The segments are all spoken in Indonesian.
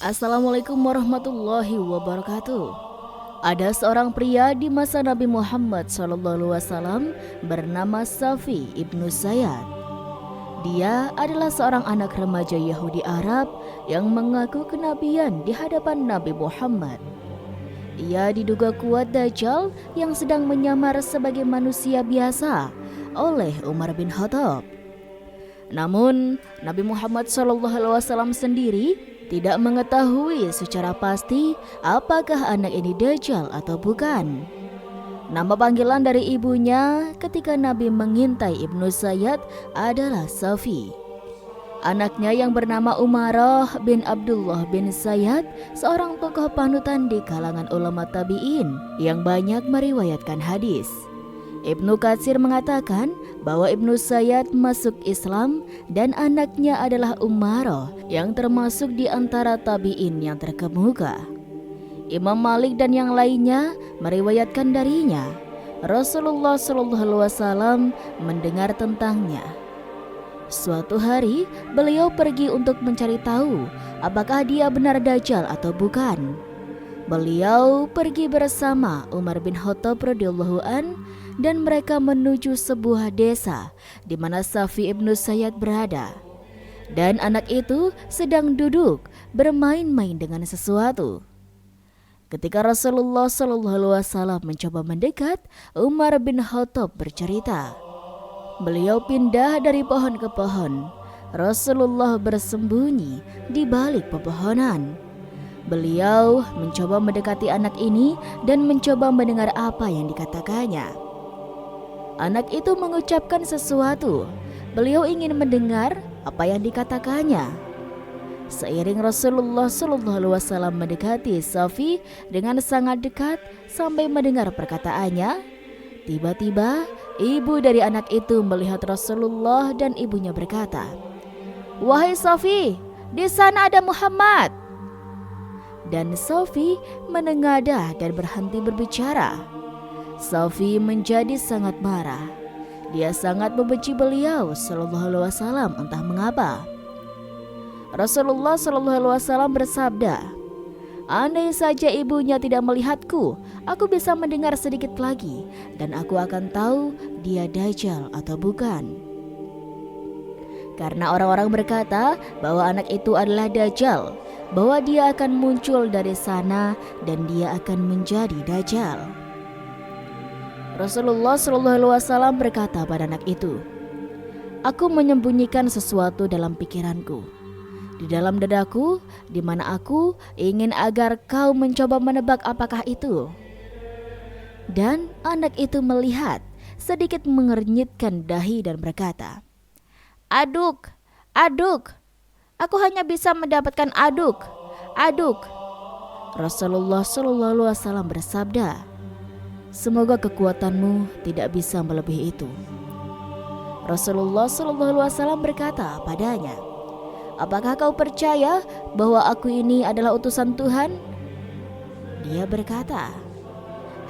Assalamualaikum warahmatullahi wabarakatuh. Ada seorang pria di masa Nabi Muhammad SAW bernama Safi ibnu Zayyad. Dia adalah seorang anak remaja Yahudi Arab yang mengaku kenabian di hadapan Nabi Muhammad. Ia diduga kuat Dajjal yang sedang menyamar sebagai manusia biasa oleh Umar bin Khattab. Namun, Nabi Muhammad SAW sendiri tidak mengetahui secara pasti apakah anak ini Dajjal atau bukan. Nama panggilan dari ibunya ketika Nabi mengintai Ibnu Zayyad adalah Safi. Anaknya yang bernama Umarah bin Abdullah bin Zayyad, seorang tokoh panutan di kalangan ulama tabi'in yang banyak meriwayatkan hadis. Ibnu Katsir mengatakan bahwa Ibnu Zayyad masuk Islam dan anaknya adalah Umarah yang termasuk di antara tabi'in yang terkemuka. Imam Malik dan yang lainnya meriwayatkan darinya Rasulullah SAW mendengar tentangnya. Suatu hari beliau pergi untuk mencari tahu apakah dia benar Dajjal atau bukan. Beliau pergi bersama Umar bin Khattab radhiyallahu an dan mereka menuju sebuah desa di mana Safi ibnu Zayyad berada. Dan anak itu sedang duduk bermain-main dengan sesuatu. Ketika Rasulullah SAW mencoba mendekat, Umar bin Khattab bercerita. Beliau pindah dari pohon ke pohon. Rasulullah bersembunyi di balik pepohonan. Beliau mencoba mendekati anak ini dan mencoba mendengar apa yang dikatakannya. Anak itu mengucapkan sesuatu. Beliau ingin mendengar apa yang dikatakannya. Seiring Rasulullah SAW mendekati Safi dengan sangat dekat sampai mendengar perkataannya, tiba-tiba ibu dari anak itu melihat Rasulullah dan ibunya berkata, "Wahai Safi, di sana ada Muhammad." Dan Safi menengadah dan berhenti berbicara. Safi menjadi sangat marah. Dia sangat membenci beliau SAW entah mengapa. Rasulullah SAW bersabda, "Andai saja ibunya tidak melihatku, aku bisa mendengar sedikit lagi dan aku akan tahu dia Dajjal atau bukan." Karena orang-orang berkata bahwa anak itu adalah Dajjal, bahwa dia akan muncul dari sana dan dia akan menjadi Dajjal. Rasulullah SAW berkata pada anak itu, "Aku menyembunyikan sesuatu dalam pikiranku, di dalam dadaku, di mana aku ingin agar kau mencoba menebak apakah itu." Dan anak itu melihat, sedikit mengernyitkan dahi dan berkata, "Aduk, aduk, aku hanya bisa mendapatkan aduk, aduk." Rasulullah SAW bersabda, "Semoga kekuatanmu tidak bisa melebihi itu." Rasulullah SAW berkata padanya, "Apakah kau percaya bahwa aku ini adalah utusan Tuhan?" Dia berkata,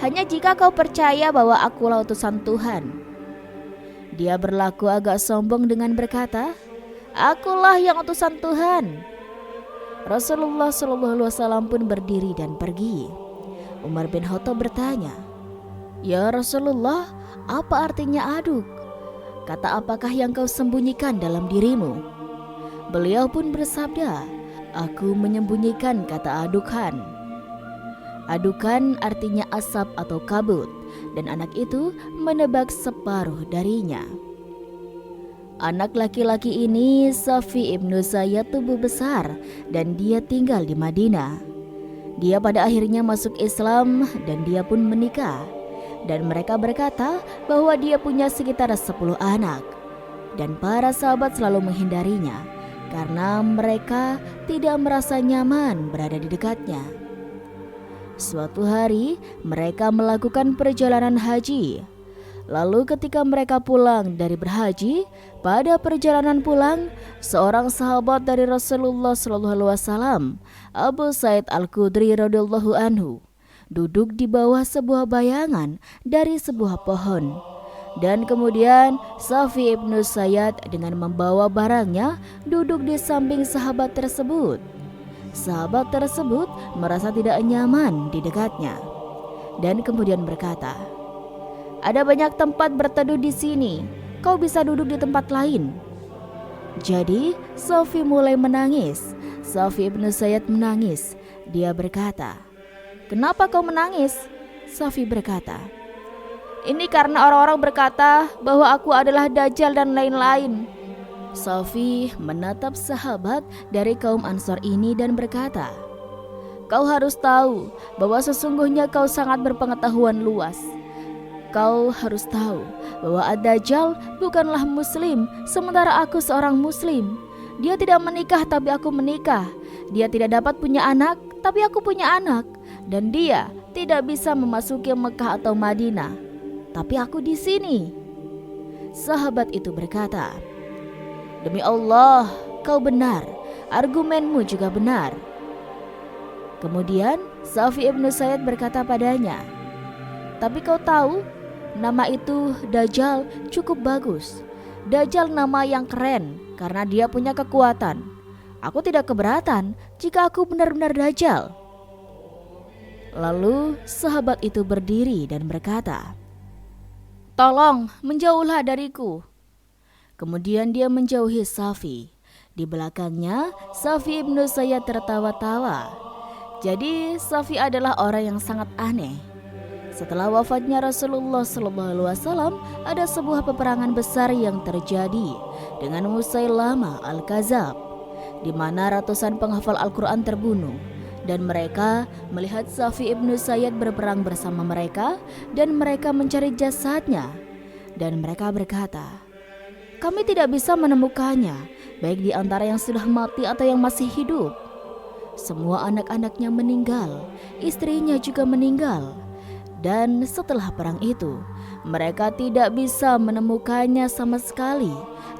"Hanya jika kau percaya bahwa akulah utusan Tuhan." Dia berlaku agak sombong dengan berkata, "Akulah yang utusan Tuhan." Rasulullah SAW pun berdiri dan pergi. Umar bin Khattab bertanya, "Ya Rasulullah, apa artinya aduk? Kata apakah yang kau sembunyikan dalam dirimu?" Beliau pun bersabda, "Aku menyembunyikan kata adukan." Adukan artinya asap atau kabut, dan anak itu menebak separuh darinya. Anak laki-laki ini, Safi ibnu Zayyad, tubuh besar dan dia tinggal di Madinah. Dia pada akhirnya masuk Islam dan dia pun menikah. Dan mereka berkata bahwa dia punya sekitar 10 anak. Dan para sahabat selalu menghindarinya karena mereka tidak merasa nyaman berada di dekatnya. Suatu hari mereka melakukan perjalanan haji. Lalu ketika mereka pulang dari berhaji, pada perjalanan pulang, seorang sahabat dari Rasulullah SAW, Abu Sa'id Al-Khudri radhiyallahu anhu, duduk di bawah sebuah bayangan dari sebuah pohon. Dan kemudian Safi ibnu Zayyad dengan membawa barangnya duduk di samping sahabat tersebut. Sahabat tersebut merasa tidak nyaman di dekatnya dan kemudian berkata, "Ada banyak tempat berteduh di sini. Kau bisa duduk di tempat lain." Jadi Safi mulai menangis. Safi ibnu Sayyad menangis. Dia berkata, "Kenapa kau menangis?" Safi berkata, "Ini karena orang-orang berkata bahwa aku adalah Dajjal dan lain-lain." Safi menatap sahabat dari kaum Ansor ini dan berkata, "Kau harus tahu bahwa sesungguhnya kau sangat berpengetahuan luas. Kau harus tahu bahwa Ad-Dajjal bukanlah muslim, sementara aku seorang muslim. Dia tidak menikah tapi aku menikah. Dia tidak dapat punya anak tapi aku punya anak. Dan dia tidak bisa memasuki Mekah atau Madinah, tapi aku di sini." Sahabat itu berkata, "Demi Allah, kau benar. Argumenmu juga benar." Kemudian Safi ibnu Sayyad berkata padanya, "Tapi kau tahu, nama itu Dajjal cukup bagus. Dajjal nama yang keren karena dia punya kekuatan. Aku tidak keberatan jika aku benar-benar Dajjal." Lalu sahabat itu berdiri dan berkata, "Tolong menjauhlah dariku." Kemudian dia menjauhi Safi. Di belakangnya Safi ibnu Sayyad tertawa-tawa. Jadi Safi adalah orang yang sangat aneh. Setelah wafatnya Rasulullah SAW, ada sebuah peperangan besar yang terjadi dengan Musailama al-Kadzab, di mana ratusan penghafal Al-Quran terbunuh. Dan mereka melihat Safi ibnu Sayyad berperang bersama mereka, dan mereka mencari jasadnya. Dan mereka berkata, "Kami tidak bisa menemukannya, baik di antara yang sudah mati atau yang masih hidup." Semua anak-anaknya meninggal, istrinya juga meninggal. Dan setelah perang itu, mereka tidak bisa menemukannya sama sekali.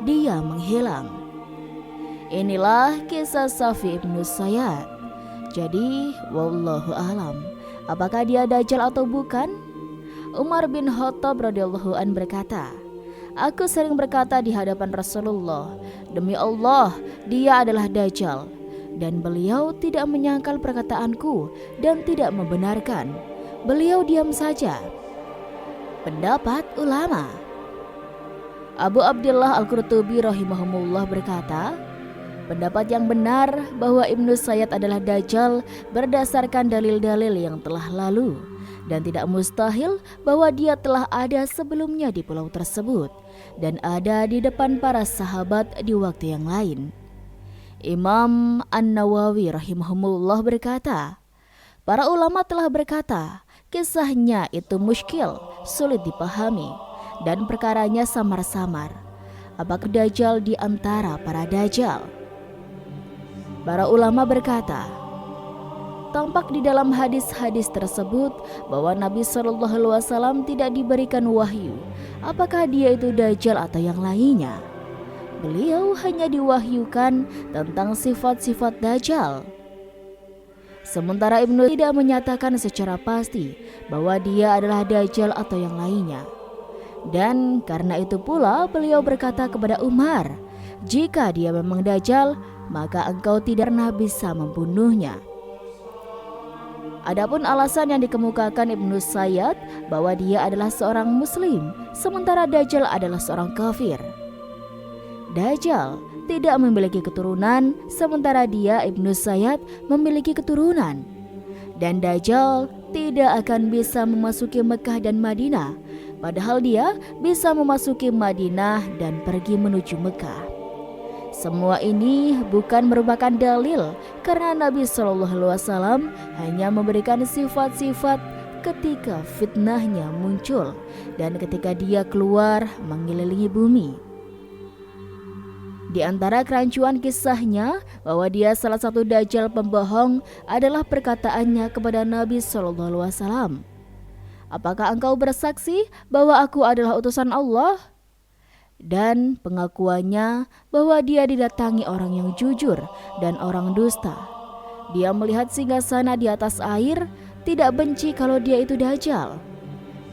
Dia menghilang. Inilah kisah Safi ibnu Sayyad. Jadi, wallahu alam, apakah dia Dajjal atau bukan? Umar bin Khattab radhiyallahu an berkata, "Aku sering berkata di hadapan Rasulullah, 'Demi Allah, dia adalah Dajjal.' Dan beliau tidak menyangkal perkataanku dan tidak membenarkan. Beliau diam saja." Pendapat ulama. Abu Abdullah Al-Qurtubi rahimahumullah berkata, pendapat yang benar bahwa Ibnu Sayyad adalah Dajjal berdasarkan dalil-dalil yang telah lalu, dan tidak mustahil bahwa dia telah ada sebelumnya di pulau tersebut dan ada di depan para sahabat di waktu yang lain. Imam An-Nawawi rahimahumullah berkata, para ulama telah berkata, kisahnya itu muskil, sulit dipahami, dan perkaranya samar-samar. Apakah Dajjal di antara para Dajjal? Para ulama berkata, tampak di dalam hadis-hadis tersebut bahwa Nabi SAW tidak diberikan wahyu apakah dia itu Dajjal atau yang lainnya. Beliau hanya diwahyukan tentang sifat-sifat Dajjal. Sementara Ibnu tidak menyatakan secara pasti bahwa dia adalah Dajjal atau yang lainnya. Dan karena itu pula beliau berkata kepada Umar, jika dia memang Dajjal, maka engkau tidak pernah bisa membunuhnya. Adapun alasan yang dikemukakan Ibnu Sayyad bahwa dia adalah seorang muslim, sementara Dajjal adalah seorang kafir. Dajjal tidak memiliki keturunan, sementara dia Ibnu Sayyad memiliki keturunan. Dan Dajjal tidak akan bisa memasuki Mekah dan Madinah, padahal dia bisa memasuki Madinah dan pergi menuju Mekah. Semua ini bukan merupakan dalil karena Nabi SAW hanya memberikan sifat-sifat ketika fitnahnya muncul dan ketika dia keluar mengelilingi bumi. Di antara kerancuan kisahnya bahwa dia salah satu Dajjal pembohong adalah perkataannya kepada Nabi SAW. Apakah engkau bersaksi bahwa aku adalah utusan Allah? Dan pengakuannya bahwa dia didatangi orang yang jujur dan orang dusta. Dia melihat singgasana di atas air, tidak benci kalau dia itu Dajjal.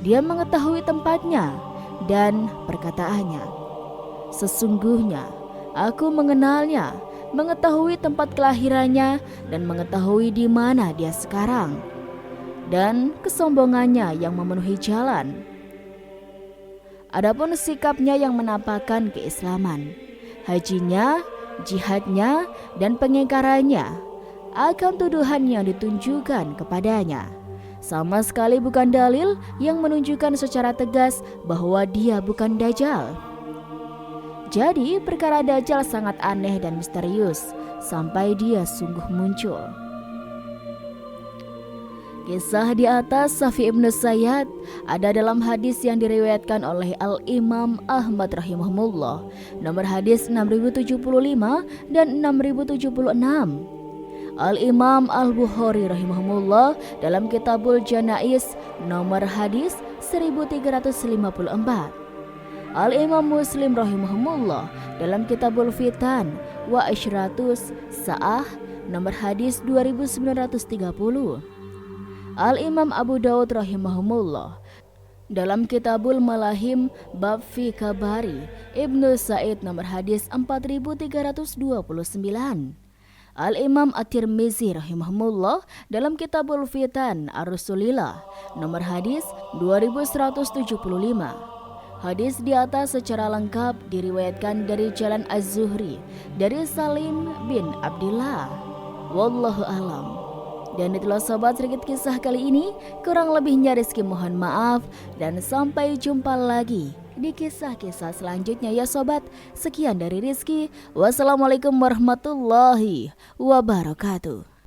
Dia mengetahui tempatnya dan perkataannya, sesungguhnya aku mengenalnya mengetahui tempat kelahirannya dan mengetahui di mana dia sekarang, dan kesombongannya yang memenuhi jalan. Adapun sikapnya yang menampakkan keislaman, hajinya, jihadnya, dan pengingkarannya akan tuduhan yang ditunjukkan kepadanya sama sekali bukan dalil yang menunjukkan secara tegas bahwa dia bukan Dajjal. Jadi perkara Dajjal sangat aneh dan misterius sampai dia sungguh muncul. Kisah di atas Safi ibnu Sayyad ada dalam hadis yang diriwayatkan oleh Al-Imam Ahmad rahimahullah, nomor hadis 6075 dan 6076. Al-Imam Al-Bukhari rahimahullah dalam Kitabul Janaiz nomor hadis 1354. Al-Imam Muslim rahimahullah dalam Kitabul Fitan wa Isyratus Sa'ah nomor hadis 2930. Al-Imam Abu Daud rahimahumullah dalam Kitabul Malahim bab fi kabari Ibnu Sa'id nomor hadis 4329. Al-Imam At-Tirmizi rahimahumullah dalam Kitabul Fitan Ar-Rasulillah nomor hadis 2175. Hadis di atas secara lengkap diriwayatkan dari jalan Az-Zuhri dari Salim bin Abdillah. Wallahu alam. Dan itulah sobat sedikit kisah kali ini. Kurang lebihnya Rizky mohon maaf. Dan sampai jumpa lagi di kisah-kisah selanjutnya ya sobat. Sekian dari Rizky. Wassalamualaikum warahmatullahi wabarakatuh.